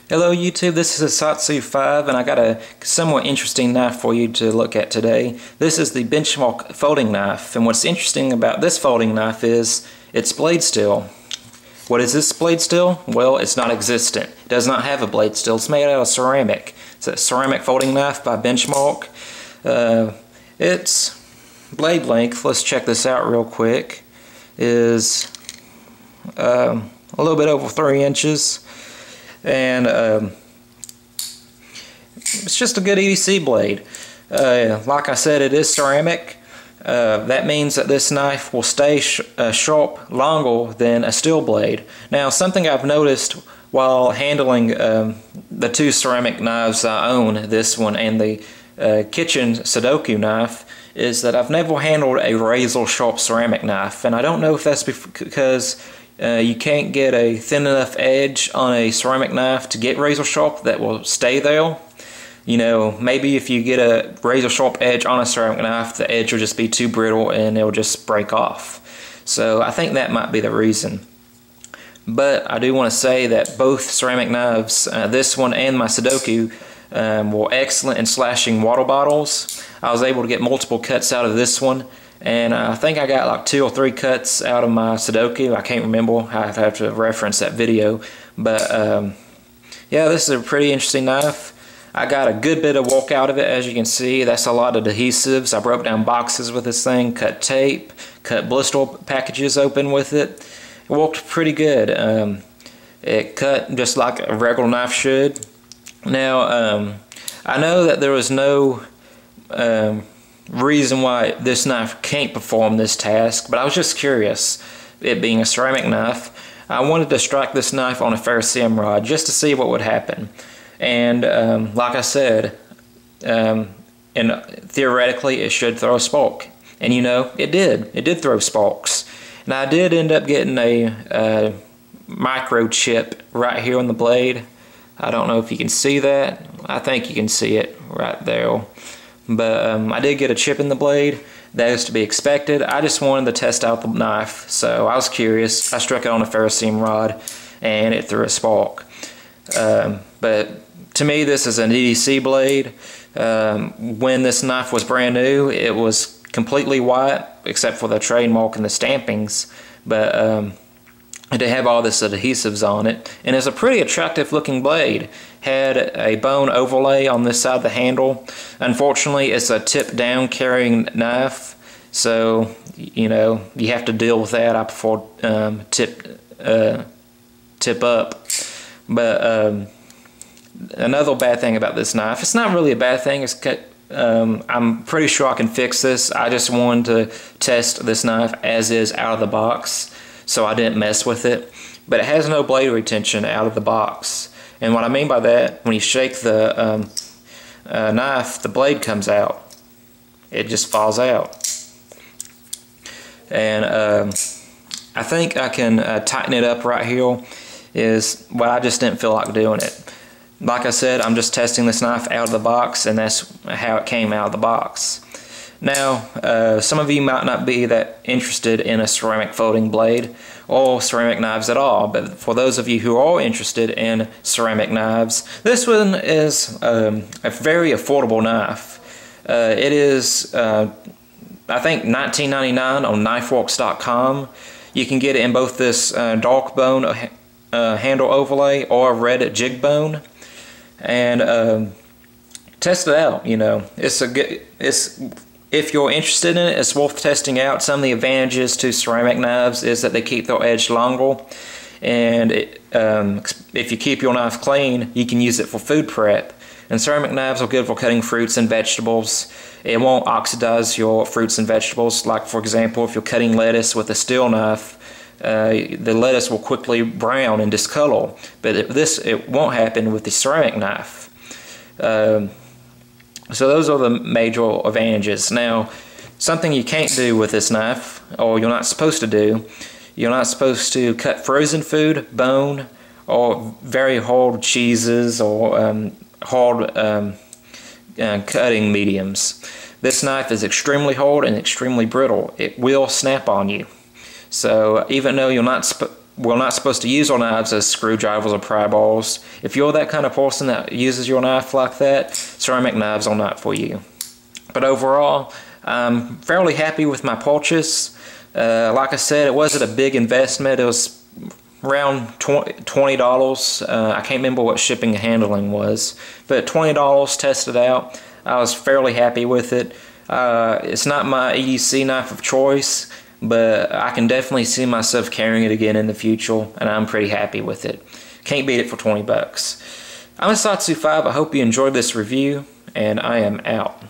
Hello YouTube, this is a Satsu 5 and I got a somewhat interesting knife for you to look at today. This is the benchmark folding knife, and what's interesting about this folding knife is its blade steel. What is this blade steel? Well, it's not existent. It does not have a blade steel. It's made out of ceramic. It's a ceramic folding knife by Benchmark. Its blade length, let's check this out real quick, is a little bit over 3 inches. And it's just a good EDC blade. Like I said, it is ceramic. That means that this knife will stay sharp longer than a steel blade. Now, something I've noticed while handling the two ceramic knives I own, this one and the kitchen Sudoku knife, is that I've never handled a razor sharp ceramic knife, and I don't know if that's because you can't get a thin enough edge on a ceramic knife to get razor sharp that will stay there. You know, maybe if you get a razor sharp edge on a ceramic knife, the edge will just be too brittle and it'll just break off. So I think that might be the reason. But I do want to say that both ceramic knives, this one and my Sudoku, were excellent in slashing water bottles. I was able to get multiple cuts out of this one. And I think I got like 2 or 3 cuts out of my Sudoku. I can't remember. I have to reference that video. But yeah, this is a pretty interesting knife. I got a good bit of work out of it, as you can see. That's a lot of adhesives. I broke down boxes with this thing, cut tape, cut blister packages open with it. It worked pretty good. It cut just like a regular knife should. Now, I know that there was no reason why this knife can't perform this task, but I was just curious. It being a ceramic knife, I wanted to strike this knife on a ferrocerium rod just to see what would happen. And like I said, and theoretically it should throw a spark, and you know, it did throw sparks. And I did end up getting a microchip right here on the blade. I don't know if you can see that. I think you can see it right there. But I did get a chip in the blade. That is to be expected. I just wanted to test out the knife, so I was curious. I struck it on a ferrocerium rod and it threw a spark. But to me, this is an EDC blade. When this knife was brand new, it was completely white except for the trademark and the stampings. But it did have all this adhesives on it, and it's a pretty attractive looking blade. Had a bone overlay on this side of the handle. Unfortunately, it's a tip down carrying knife, so you know, you have to deal with that. I prefer tip up. But another bad thing about this knife, it's not really a bad thing, it's I'm pretty sure I can fix this. I just wanted to test this knife as is out of the box, so I didn't mess with it. But it has no blade retention out of the box. And what I mean by that, when you shake the knife, the blade comes out. It just falls out. And I think I can tighten it up right here. Well, I just didn't feel like doing it. Like I said, I'm just testing this knife out of the box, and that's how it came out of the box. Now, some of you might not be that interested in a ceramic folding blade or ceramic knives at all, but for those of you who are interested in ceramic knives, this one is a very affordable knife. It is, I think, $19.99 on knifeworks.com. You can get it in both this dark bone handle overlay or red jig bone, and test it out. You know, if you're interested in it, it's worth testing out. Some of the advantages to ceramic knives is that they keep their edge longer, and if you keep your knife clean, you can use it for food prep. And ceramic knives are good for cutting fruits and vegetables. It won't oxidize your fruits and vegetables. Like, for example, if you're cutting lettuce with a steel knife, the lettuce will quickly brown and discolor, but it won't happen with the ceramic knife. So those are the major advantages. Now, something you can't do with this knife, or you're not supposed to do, you're not supposed to cut frozen food, bone, or very hard cheeses, or hard cutting mediums. This knife is extremely hard and extremely brittle. It will snap on you. So even though you're not we're not supposed to use our knives as screwdrivers or pry bars. If you're that kind of person that uses your knife like that, ceramic knives are not for you. But overall, I'm fairly happy with my purchase. Like I said, it wasn't a big investment. It was around $20. I can't remember what shipping and handling was, but $20, tested out. I was fairly happy with it. It's not my EDC knife of choice, but I can definitely see myself carrying it again in the future, and I'm pretty happy with it. Can't beat it for 20 bucks. I'm Satsu5. I hope you enjoyed this review, and I am out.